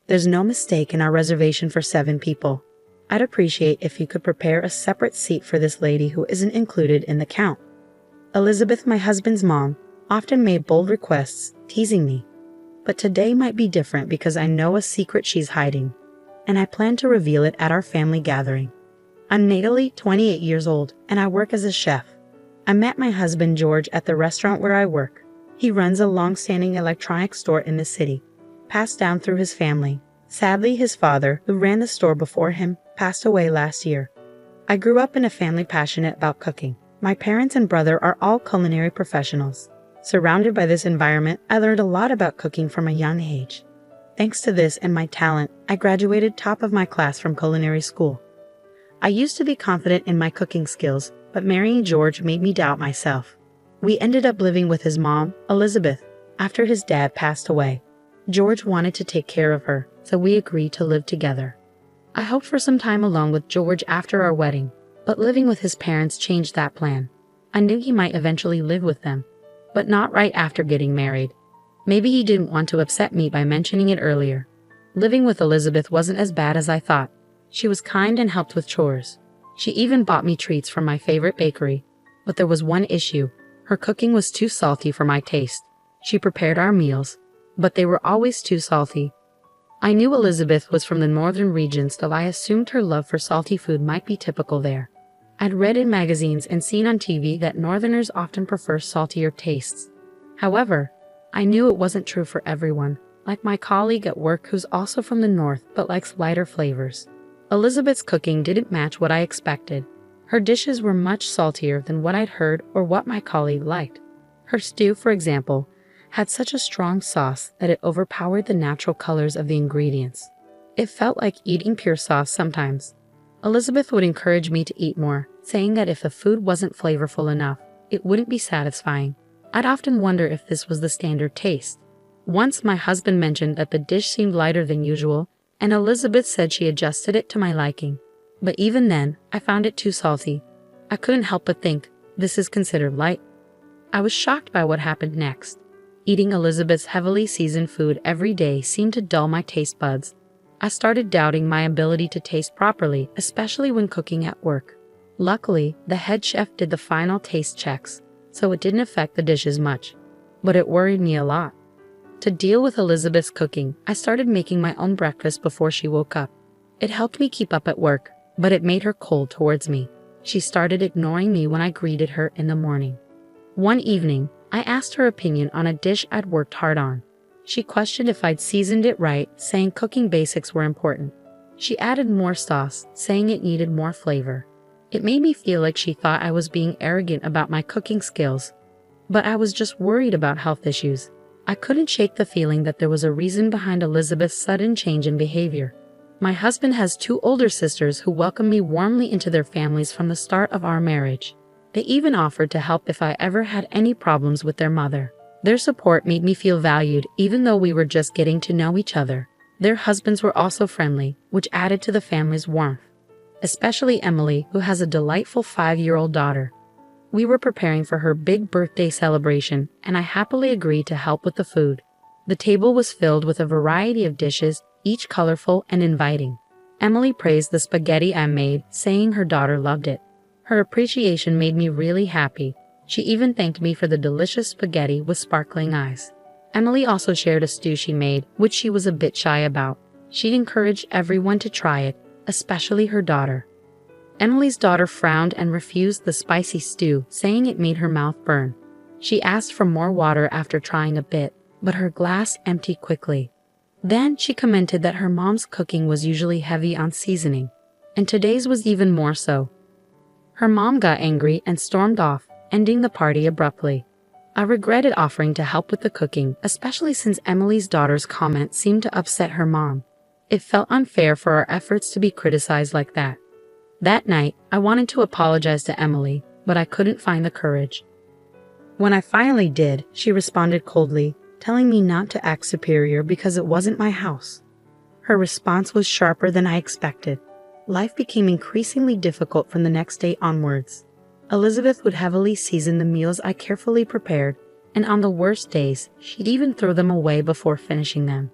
There's no mistake in our reservation for 7 people. I'd appreciate if you could prepare a separate seat for this lady who isn't included in the count." Elizabeth, my husband's mom, often made bold requests, teasing me. But today might be different because I know a secret she's hiding, and I plan to reveal it at our family gathering. I'm Natalie, 28 years old, and I work as a chef. I met my husband George at the restaurant where I work. He runs a long-standing electronics store in the city, passed down through his family. Sadly, his father, who ran the store before him, passed away last year. I grew up in a family passionate about cooking. My parents and brother are all culinary professionals. Surrounded by this environment, I learned a lot about cooking from a young age. Thanks to this and my talent, I graduated top of my class from culinary school. I used to be confident in my cooking skills, but marrying George made me doubt myself. We ended up living with his mom, Elizabeth, after his dad passed away. George wanted to take care of her, so we agreed to live together. I hoped for some time alone with George after our wedding, but living with his parents changed that plan. I knew he might eventually live with them, but not right after getting married. Maybe he didn't want to upset me by mentioning it earlier. Living with Elizabeth wasn't as bad as I thought. She was kind and helped with chores. She even bought me treats from my favorite bakery. But there was one issue. Her cooking was too salty for my taste. She prepared our meals, but they were always too salty. I knew Elizabeth was from the northern regions, so I assumed her love for salty food might be typical there. I'd read in magazines and seen on TV that northerners often prefer saltier tastes. However, I knew it wasn't true for everyone, like my colleague at work who's also from the north but likes lighter flavors. Elizabeth's cooking didn't match what I expected. Her dishes were much saltier than what I'd heard or what my colleague liked. Her stew, for example, had such a strong sauce that it overpowered the natural colors of the ingredients. It felt like eating pure sauce sometimes. Elizabeth would encourage me to eat more, saying that if the food wasn't flavorful enough, it wouldn't be satisfying. I'd often wonder if this was the standard taste. Once my husband mentioned that the dish seemed lighter than usual, and Elizabeth said she adjusted it to my liking. But even then, I found it too salty. I couldn't help but think, this is considered light. I was shocked by what happened next. Eating Elizabeth's heavily seasoned food every day seemed to dull my taste buds. I started doubting my ability to taste properly, especially when cooking at work. Luckily, the head chef did the final taste checks, so it didn't affect the dishes much. But it worried me a lot. To deal with Elizabeth's cooking, I started making my own breakfast before she woke up. It helped me keep up at work, but it made her cold towards me. She started ignoring me when I greeted her in the morning. One evening, I asked her opinion on a dish I'd worked hard on. She questioned if I'd seasoned it right, saying cooking basics were important. She added more sauce, saying it needed more flavor. It made me feel like she thought I was being arrogant about my cooking skills. But I was just worried about health issues. I couldn't shake the feeling that there was a reason behind Elizabeth's sudden change in behavior. My husband has 2 older sisters who welcomed me warmly into their families from the start of our marriage. They even offered to help if I ever had any problems with their mother. Their support made me feel valued even though we were just getting to know each other. Their husbands were also friendly, which added to the family's warmth. Especially Emily, who has a delightful 5-year-old daughter. We were preparing for her big birthday celebration, and I happily agreed to help with the food. The table was filled with a variety of dishes, each colorful and inviting. Emily praised the spaghetti I made, saying her daughter loved it. Her appreciation made me really happy. She even thanked me for the delicious spaghetti with sparkling eyes. Emily also shared a stew she made, which she was a bit shy about. She encouraged everyone to try it, especially her daughter. Emily's daughter frowned and refused the spicy stew, saying it made her mouth burn. She asked for more water after trying a bit, but her glass emptied quickly. Then she commented that her mom's cooking was usually heavy on seasoning, and today's was even more so. Her mom got angry and stormed off, ending the party abruptly. I regretted offering to help with the cooking, especially since Emily's daughter's comment seemed to upset her mom. It felt unfair for our efforts to be criticized like that. That night, I wanted to apologize to Emily, but I couldn't find the courage. When I finally did, she responded coldly, telling me not to act superior because it wasn't my house. Her response was sharper than I expected. Life became increasingly difficult from the next day onwards. Elizabeth would heavily season the meals I carefully prepared, and on the worst days, she'd even throw them away before finishing them.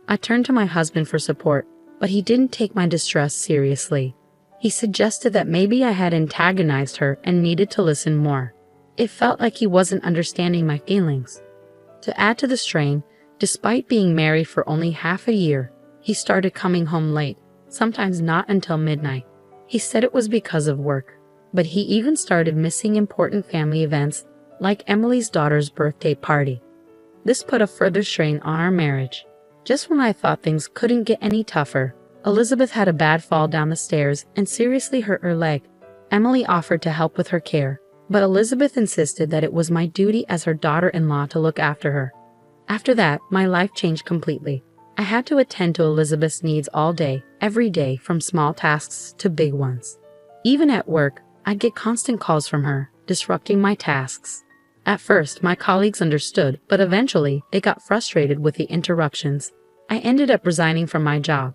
I turned to my husband for support, but he didn't take my distress seriously. He suggested that maybe I had antagonized her and needed to listen more. It felt like he wasn't understanding my feelings. To add to the strain, despite being married for only half a year, he started coming home late, sometimes not until midnight. He said it was because of work, but he even started missing important family events, like Emily's daughter's birthday party. This put a further strain on our marriage. Just when I thought things couldn't get any tougher, Elizabeth had a bad fall down the stairs and seriously hurt her leg. Emily offered to help with her care, but Elizabeth insisted that it was my duty as her daughter-in-law to look after her. After that, my life changed completely. I had to attend to Elizabeth's needs all day, every day, from small tasks to big ones. Even at work, I'd get constant calls from her, disrupting my tasks. At first, my colleagues understood, but eventually, they got frustrated with the interruptions. I ended up resigning from my job.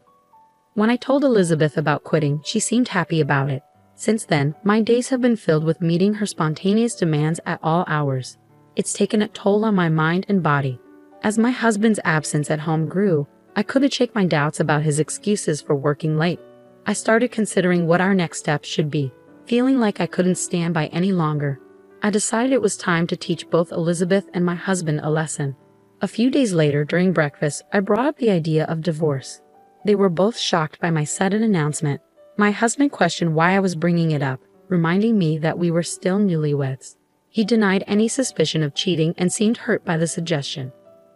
When I told Elizabeth about quitting, she seemed happy about it. Since then, my days have been filled with meeting her spontaneous demands at all hours. It's taken a toll on my mind and body. As my husband's absence at home grew, I couldn't shake my doubts about his excuses for working late. I started considering what our next steps should be. Feeling like I couldn't stand by any longer, I decided it was time to teach both Elizabeth and my husband a lesson. A few days later, during breakfast, I brought up the idea of divorce. They were both shocked by my sudden announcement. My husband questioned why I was bringing it up, reminding me that we were still newlyweds. He denied any suspicion of cheating and seemed hurt by the suggestion.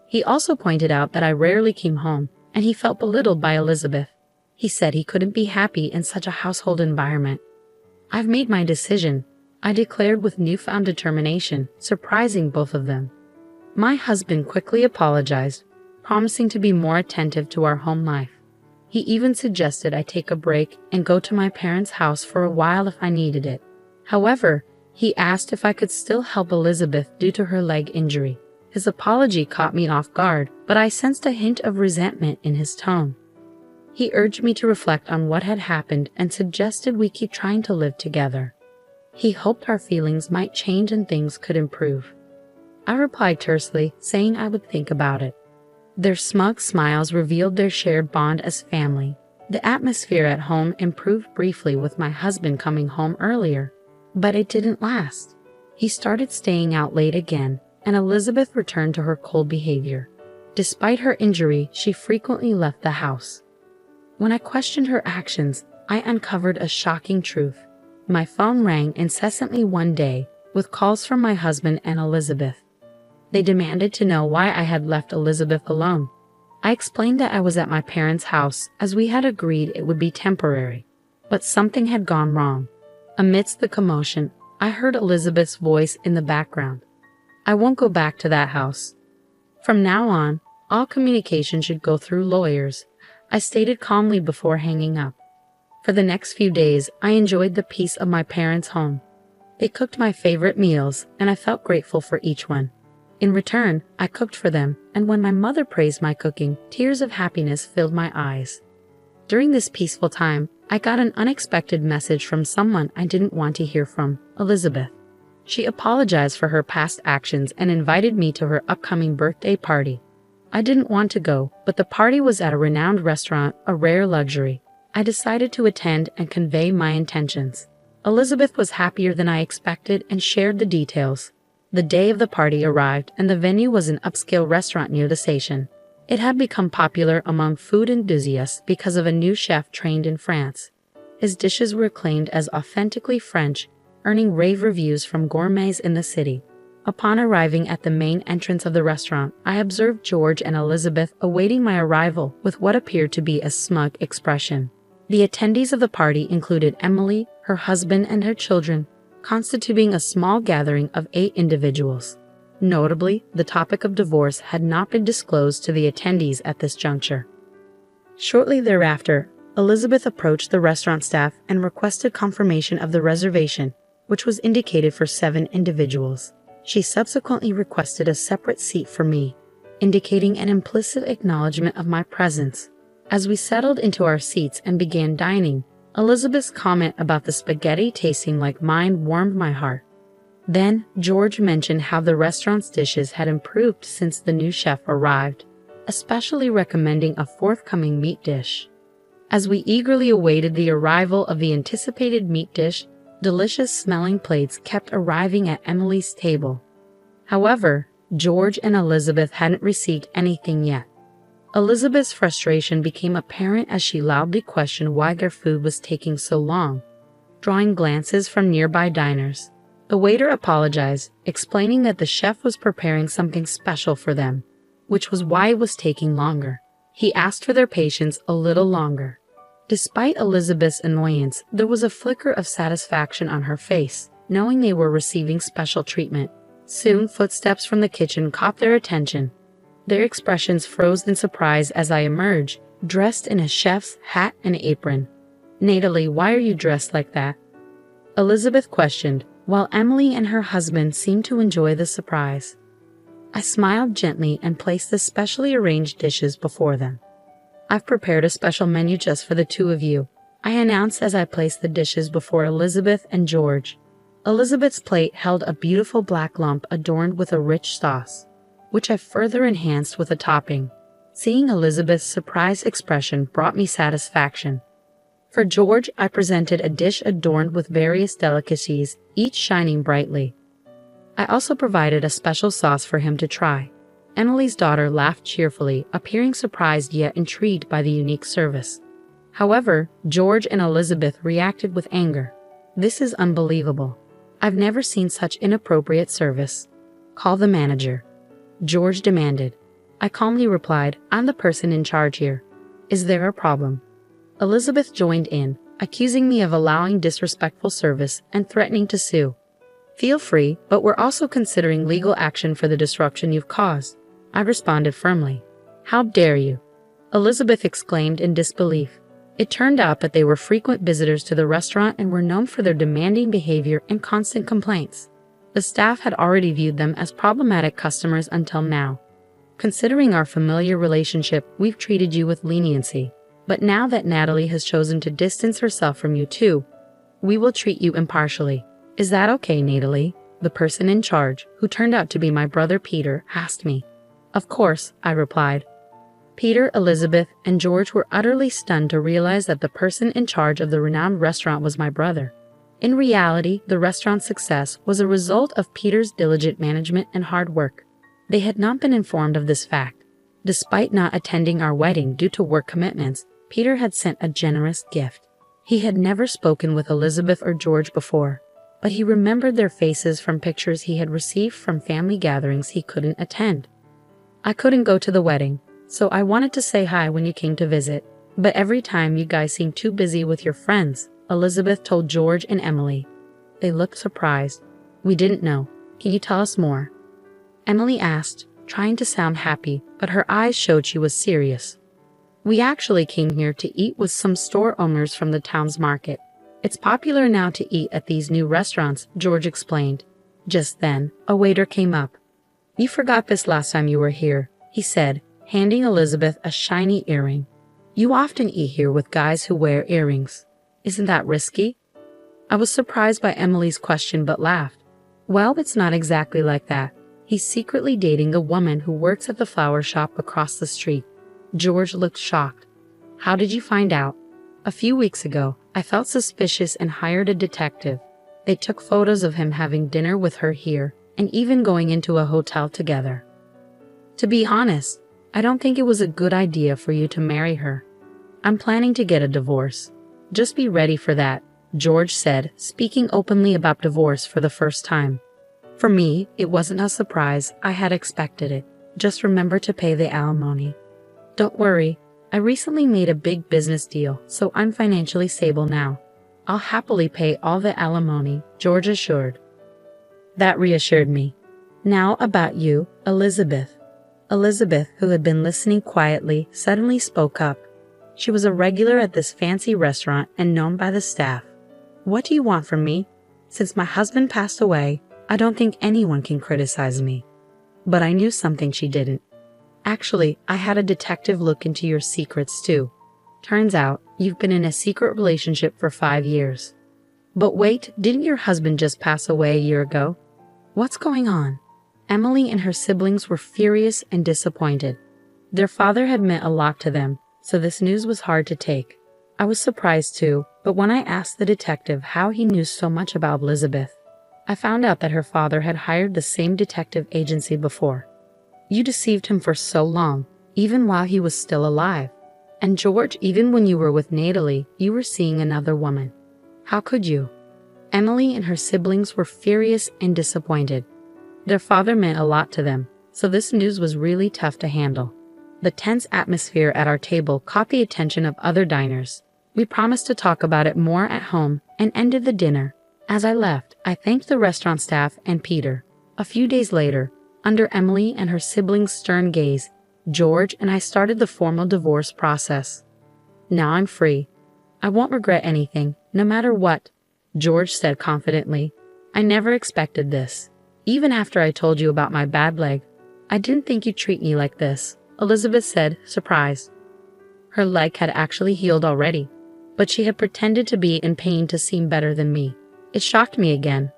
He also pointed out that I rarely came home, and he felt belittled by Elizabeth. He said he couldn't be happy in such a household environment. "I've made my decision," I declared with newfound determination, surprising both of them. My husband quickly apologized, promising to be more attentive to our home life. He even suggested I take a break and go to my parents' house for a while if I needed it. However, he asked if I could still help Elizabeth due to her leg injury. His apology caught me off guard, but I sensed a hint of resentment in his tone. He urged me to reflect on what had happened and suggested we keep trying to live together. He hoped our feelings might change and things could improve. I replied tersely, saying I would think about it. Their smug smiles revealed their shared bond as family. The atmosphere at home improved briefly with my husband coming home earlier, but it didn't last. He started staying out late again, and Elizabeth returned to her cold behavior. Despite her injury, she frequently left the house. When I questioned her actions, I uncovered a shocking truth. My phone rang incessantly one day, with calls from my husband and Elizabeth. They demanded to know why I had left Elizabeth alone. I explained that I was at my parents' house, as we had agreed it would be temporary. But something had gone wrong. Amidst the commotion, I heard Elizabeth's voice in the background. "I won't go back to that house. From now on, all communication should go through lawyers," I stated calmly before hanging up. For the next few days, I enjoyed the peace of my parents' home. They cooked my favorite meals, and I felt grateful for each one. In return, I cooked for them, and when my mother praised my cooking, tears of happiness filled my eyes. During this peaceful time, I got an unexpected message from someone I didn't want to hear from, Elizabeth. She apologized for her past actions and invited me to her upcoming birthday party. I didn't want to go, but the party was at a renowned restaurant, a rare luxury. I decided to attend and convey my intentions. Elizabeth was happier than I expected and shared the details. The day of the party arrived, and the venue was an upscale restaurant near the station. It had become popular among food enthusiasts because of a new chef trained in France. His dishes were acclaimed as authentically French, earning rave reviews from gourmets in the city. Upon arriving at the main entrance of the restaurant, I observed George and Elizabeth awaiting my arrival with what appeared to be a smug expression. The attendees of the party included Emily, her husband, and her children, constituting a small gathering of 8 individuals. Notably, the topic of divorce had not been disclosed to the attendees at this juncture. Shortly thereafter, Elizabeth approached the restaurant staff and requested confirmation of the reservation, which was indicated for 7 individuals. She subsequently requested a separate seat for me, indicating an implicit acknowledgement of my presence. As we settled into our seats and began dining, Elizabeth's comment about the spaghetti tasting like mine warmed my heart. Then, George mentioned how the restaurant's dishes had improved since the new chef arrived. especially recommending a forthcoming meat dish. As we eagerly awaited the arrival of the anticipated meat dish, delicious-smelling plates kept arriving at Emily's table. However, George and Elizabeth hadn't received anything yet. Elizabeth's frustration became apparent as she loudly questioned why their food was taking so long, drawing glances from nearby diners. The waiter apologized, explaining that the chef was preparing something special for them, which was why it was taking longer. He asked for their patience a little longer. Despite Elizabeth's annoyance, there was a flicker of satisfaction on her face, knowing they were receiving special treatment. Soon, footsteps from the kitchen caught their attention. Their expressions froze in surprise as I emerged, dressed in a chef's hat and apron. "Natalie, why are you dressed like that?" Elizabeth questioned, while Emily and her husband seemed to enjoy the surprise. I smiled gently and placed the specially arranged dishes before them. "I've prepared a special menu just for the two of you," I announced as I placed the dishes before Elizabeth and George. Elizabeth's plate held a beautiful black lump adorned with a rich sauce, which I further enhanced with a topping. Seeing Elizabeth's surprised expression brought me satisfaction. For George, I presented a dish adorned with various delicacies, each shining brightly. I also provided a special sauce for him to try. Emily's daughter laughed cheerfully, appearing surprised yet intrigued by the unique service. However, George and Elizabeth reacted with anger. "This is unbelievable. I've never seen such inappropriate service. Call the manager," George demanded. I calmly replied, "I'm the person in charge here. Is there a problem?" Elizabeth joined in, accusing me of allowing disrespectful service and threatening to sue. "Feel free, but we're also considering legal action for the disruption you've caused," I responded firmly. "How dare you?" Elizabeth exclaimed in disbelief. It turned out that they were frequent visitors to the restaurant and were known for their demanding behavior and constant complaints. The staff had already viewed them as problematic customers until now. "Considering our familiar relationship, we've treated you with leniency. But now that Natalie has chosen to distance herself from you too, we will treat you impartially. Is that okay, Natalie?" the person in charge, who turned out to be my brother Peter, asked me. "Of course," I replied. Peter, Elizabeth, and George were utterly stunned to realize that the person in charge of the renowned restaurant was my brother. In reality, the restaurant's success was a result of Peter's diligent management and hard work. They had not been informed of this fact. Despite not attending our wedding due to work commitments, Peter had sent a generous gift. He had never spoken with Elizabeth or George before, but he remembered their faces from pictures he had received from family gatherings he couldn't attend. "I couldn't go to the wedding, so I wanted to say hi when you came to visit, but every time you guys seem too busy with your friends," Elizabeth told George and Emily. They looked surprised. "We didn't know. Can you tell us more?" Emily asked, trying to sound happy, but her eyes showed she was serious. "We actually came here to eat with some store owners from the town's market. It's popular now to eat at these new restaurants," George explained. Just then, a waiter came up. "You forgot this last time you were here," he said, handing Elizabeth a shiny earring. "You often eat here with guys who wear earrings. Isn't that risky?" I was surprised by Emily's question but laughed. "Well, it's not exactly like that. He's secretly dating the woman who works at the flower shop across the street." George looked shocked. "How did you find out?" "A few weeks ago, I felt suspicious and hired a detective. They took photos of him having dinner with her here and even going into a hotel together. To be honest, I don't think it was a good idea for you to marry her. I'm planning to get a divorce. Just be ready for that," George said, speaking openly about divorce for the first time. For me, it wasn't a surprise. I had expected it. Just remember to pay the alimony. "Don't worry. I recently made a big business deal, so I'm financially stable now. I'll happily pay all the alimony," George assured. That reassured me. "Now about you, Elizabeth." Elizabeth, who had been listening quietly, suddenly spoke up. She was a regular at this fancy restaurant and known by the staff. "What do you want from me? Since my husband passed away, I don't think anyone can criticize me." But I knew something she didn't. "Actually, I had a detective look into your secrets too. Turns out, you've been in a secret relationship for 5 years. But wait, didn't your husband just pass away a year ago? What's going on?" Emily and her siblings were furious and disappointed. Their father had meant a lot to them, so this news was hard to take. I was surprised too, but when I asked the detective how he knew so much about Elizabeth, I found out that her father had hired the same detective agency before. You deceived him for so long, even while he was still alive. And George, even when you were with Natalie, you were seeing another woman. How could you? Emily and her siblings were furious and disappointed. Their father meant a lot to them, so this news was really tough to handle. The tense atmosphere at our table caught the attention of other diners. We promised to talk about it more at home and ended the dinner. As I left, I thanked the restaurant staff and Peter. A few days later, under Emily and her siblings' stern gaze, George and I started the formal divorce process. Now I'm free. I won't regret anything, no matter what, George said confidently. I never expected this. Even after I told you about my bad leg, I didn't think you'd treat me like this, Elizabeth said, surprised. Her leg had actually healed already, but she had pretended to be in pain to seem better than me. It shocked me again.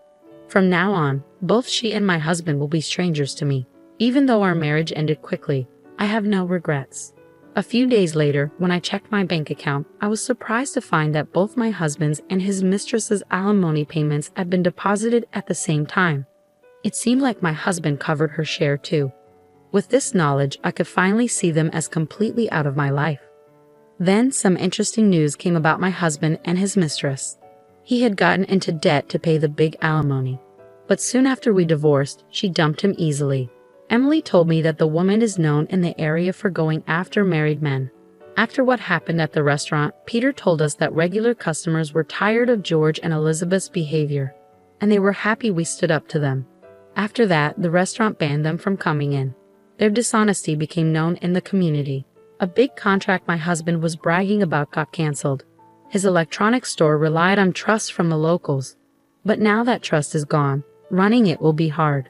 From now on, both she and my husband will be strangers to me. Even though our marriage ended quickly, I have no regrets. A few days later, when I checked my bank account, I was surprised to find that both my husband's and his mistress's alimony payments had been deposited at the same time. It seemed like my husband covered her share too. With this knowledge, I could finally see them as completely out of my life. Then some interesting news came about my husband and his mistress. He had gotten into debt to pay the big alimony. But soon after we divorced, she dumped him easily. Emily told me that the woman is known in the area for going after married men. After what happened at the restaurant, Peter told us that regular customers were tired of George and Elizabeth's behavior, and they were happy we stood up to them. After that, the restaurant banned them from coming in. Their dishonesty became known in the community. A big contract my husband was bragging about got canceled. His electronics store relied on trust from the locals. But now that trust is gone, running it will be hard.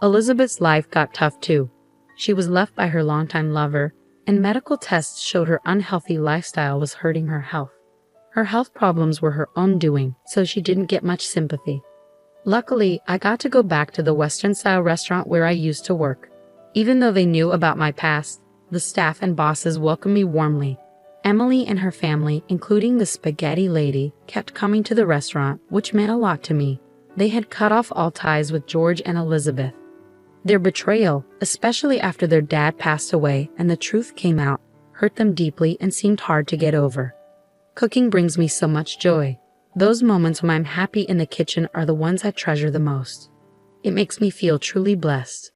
Elizabeth's life got tough too. She was left by her longtime lover, and medical tests showed her unhealthy lifestyle was hurting her health. Her health problems were her own doing, so she didn't get much sympathy. Luckily, I got to go back to the Western-style restaurant where I used to work. Even though they knew about my past, the staff and bosses welcomed me warmly. Emily and her family, including the spaghetti lady, kept coming to the restaurant, which meant a lot to me. They had cut off all ties with George and Elizabeth. Their betrayal, especially after their dad passed away and the truth came out, hurt them deeply and seemed hard to get over. Cooking brings me so much joy. Those moments when I'm happy in the kitchen are the ones I treasure the most. It makes me feel truly blessed.